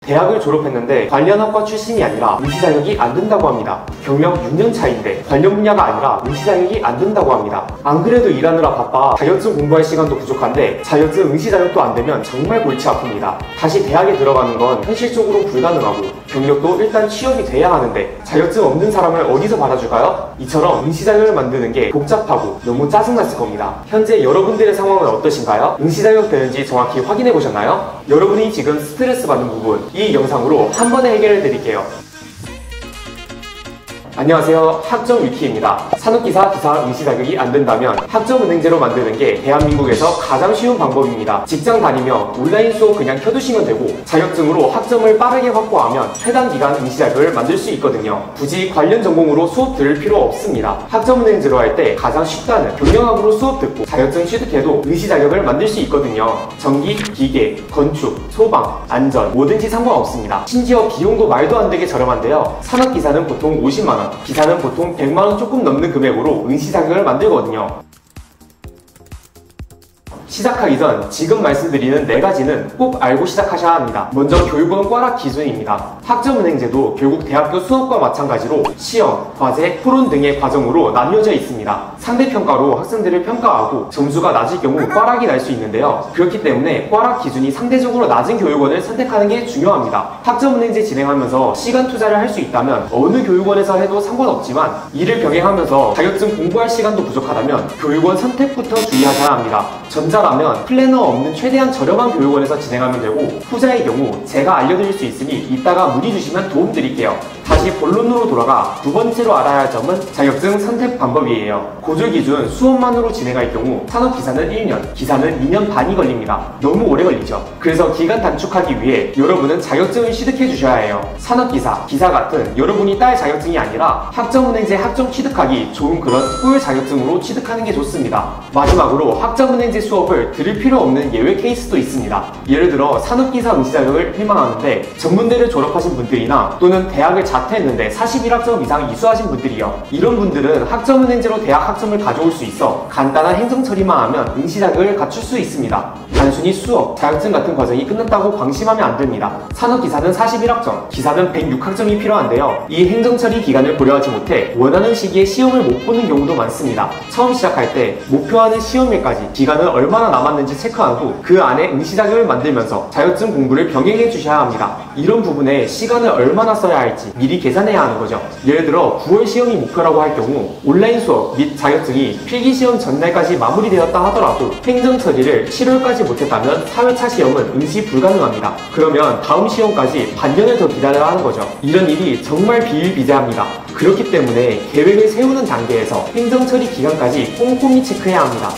대학을 졸업했는데 관련 학과 출신이 아니라 응시 자격이 안 된다고 합니다. 경력 6년 차인데 관련 분야가 아니라 응시 자격이 안 된다고 합니다. 안 그래도 일하느라 바빠 자격증 공부할 시간도 부족한데 자격증 응시 자격도 안 되면 정말 골치 아픕니다. 다시 대학에 들어가는 건 현실적으로 불가능하고 경력도 일단 취업이 돼야 하는데 자격증 없는 사람을 어디서 받아줄까요? 이처럼 응시 자격을 만드는 게 복잡하고 너무 짜증났을 겁니다. 현재 여러분들의 상황은 어떠신가요? 응시 자격 되는지 정확히 확인해 보셨나요? 여러분이 지금 스트레스 받는 부분 이 영상으로 한 번에 해결해 드릴게요. 안녕하세요. 학점위키입니다. 산업기사 기사 응시 자격이 안 된다면 학점은행제로 만드는 게 대한민국에서 가장 쉬운 방법입니다. 직장 다니며 온라인 수업 그냥 켜두시면 되고 자격증으로 학점을 빠르게 확보하면 최단 기간 응시 자격을 만들 수 있거든요. 굳이 관련 전공으로 수업 들을 필요 없습니다. 학점은행제로 할 때 가장 쉽다는 경영학으로 수업 듣고 자격증 취득해도 응시 자격을 만들 수 있거든요. 전기, 기계, 건축, 소방, 안전 뭐든지 상관없습니다. 심지어 비용도 말도 안 되게 저렴한데요. 산업기사는 보통 50만원, 기사는 보통 100만원 조금 넘는 금액으로 응시 자격을 만들거든요. 시작하기 전 지금 말씀드리는 4가지는 꼭 알고 시작하셔야 합니다. 먼저 교육원 꽈락 기준입니다. 학점은행제도 결국 대학교 수업과 마찬가지로 시험, 과제, 토론 등의 과정으로 나뉘어져 있습니다. 상대평가로 학생들을 평가하고 점수가 낮을 경우 꽈락이 날 수 있는데요. 그렇기 때문에 꽈락 기준이 상대적으로 낮은 교육원을 선택하는 게 중요합니다. 학점은행제 진행하면서 시간 투자를 할 수 있다면 어느 교육원에서 해도 상관없지만 이를 병행하면서 자격증 공부할 시간도 부족하다면 교육원 선택부터 주의하셔야 합니다. 전자라면 플래너 없는 최대한 저렴한 교육원에서 진행하면 되고 후자의 경우 제가 알려드릴 수 있으니 이따가 문의 주시면 도움 드릴게요. 다시 본론으로 돌아가 두 번째로 알아야 할 점은 자격증 선택 방법이에요. 고졸 기준 수업만으로 진행할 경우 산업기사는 1년, 기사는 2년 반이 걸립니다. 너무 오래 걸리죠. 그래서 기간 단축하기 위해 여러분은 자격증을 취득해 주셔야 해요. 산업기사, 기사 같은 여러분이 딸 자격증이 아니라 학점은행제 학점 취득하기 좋은 그런 꿀 자격증으로 취득하는 게 좋습니다. 마지막으로 학점은행제 수업을 들을 필요 없는 예외 케이스도 있습니다. 예를 들어 산업기사 응시 자격을 희망하는데 전문대를 졸업하신 분들이나 또는 대학을 자퇴했는데 41학점 이상 이수하신 분들이요. 이런 분들은 학점은행제로 대학 학점을 가져올 수 있어 간단한 행정 처리만 하면 응시 자격을 갖출 수 있습니다. 단순히 수업, 자격증 같은 과정이 끝났다고 방심하면 안 됩니다. 산업기사는 41학점, 기사는 106학점이 필요한데요. 이 행정 처리 기간을 고려하지 못해 원하는 시기에 시험을 못 보는 경우도 많습니다. 처음 시작할 때 목표하는 시험일까지 기간은 얼마나 남았는지 체크한 후 그 안에 응시 자격을 만들면서 자격증 공부를 병행해 주셔야 합니다. 이런 부분에 시간을 얼마나 써야 할지 미리 계산해야 하는 거죠. 예를 들어 9월 시험이 목표라고 할 경우 온라인 수업 및 자격증이 필기시험 전날까지 마무리되었다 하더라도 행정 처리를 7월까지 못했다면 4회차 시험은 응시 불가능합니다. 그러면 다음 시험까지 반년을 더 기다려야 하는 거죠. 이런 일이 정말 비일비재합니다. 그렇기 때문에 계획을 세우는 단계에서 행정 처리 기간까지 꼼꼼히 체크해야 합니다.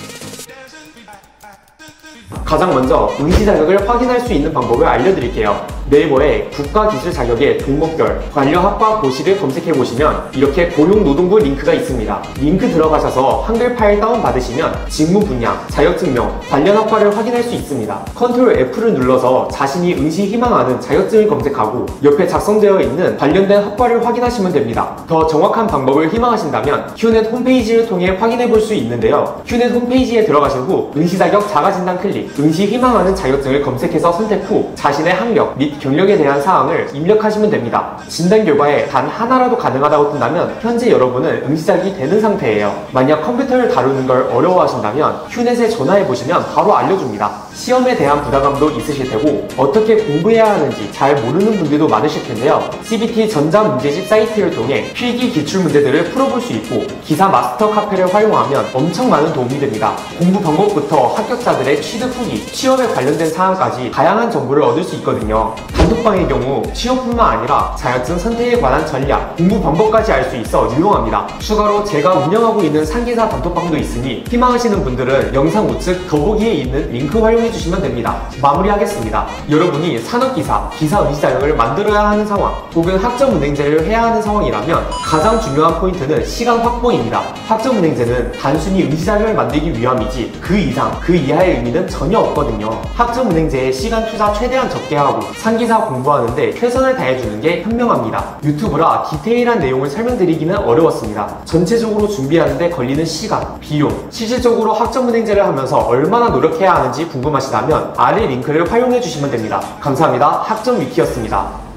가장 먼저 응시 자격을 확인할 수 있는 방법을 알려드릴게요. 네이버에 국가기술 자격의 등록별, 관련 학과 고시를 검색해보시면 이렇게 고용노동부 링크가 있습니다. 링크 들어가셔서 한글 파일 다운받으시면 직무 분야, 자격증명, 관련 학과를 확인할 수 있습니다. 컨트롤 F를 눌러서 자신이 응시 희망하는 자격증을 검색하고 옆에 작성되어 있는 관련된 학과를 확인하시면 됩니다. 더 정확한 방법을 희망하신다면 큐넷 홈페이지를 통해 확인해볼 수 있는데요. 큐넷 홈페이지에 들어가신 후 응시 자격 자가진단 클릭, 응시 희망하는 자격증을 검색해서 선택 후 자신의 학력 및 경력에 대한 사항을 입력하시면 됩니다. 진단 결과에 단 하나라도 가능하다고 뜬다면 현재 여러분은 응시 자격이 되는 상태예요. 만약 컴퓨터를 다루는 걸 어려워하신다면 큐넷에 전화해보시면 바로 알려줍니다. 시험에 대한 부담감도 있으실 테고 어떻게 공부해야 하는지 잘 모르는 분들도 많으실 텐데요. CBT 전자문제집 사이트를 통해 필기 기출 문제들을 풀어볼 수 있고 기사 마스터 카페를 활용하면 엄청 많은 도움이 됩니다. 공부 방법부터 합격자들의 취득 후기, 취업에 관련된 사항까지 다양한 정보를 얻을 수 있거든요. 단톡방의 경우 취업뿐만 아니라 자격증 선택에 관한 전략, 공부 방법까지 알 수 있어 유용합니다. 추가로 제가 운영하고 있는 상기사 단톡방도 있으니 희망하시는 분들은 영상 우측 더보기에 있는 링크 활용해주시면 됩니다. 마무리하겠습니다. 여러분이 산업기사, 기사 응시 자격을 만들어야 하는 상황 혹은 학점은행제를 해야 하는 상황이라면 가장 중요한 포인트는 시간 확보입니다. 학점은행제는 단순히 응시 자격을 만들기 위함이지 그 이상, 그 이하의 의미는 전혀 없거든요. 학점은행제에 시간 투자 최대한 적게 하고 상위 시장기사 공부하는데 최선을 다해주는 게 현명합니다. 유튜브라 디테일한 내용을 설명드리기는 어려웠습니다. 전체적으로 준비하는데 걸리는 시간, 비용, 실질적으로 학점은행제를 하면서 얼마나 노력해야 하는지 궁금하시다면 아래 링크를 활용해 주시면 됩니다. 감사합니다. 학점위키였습니다.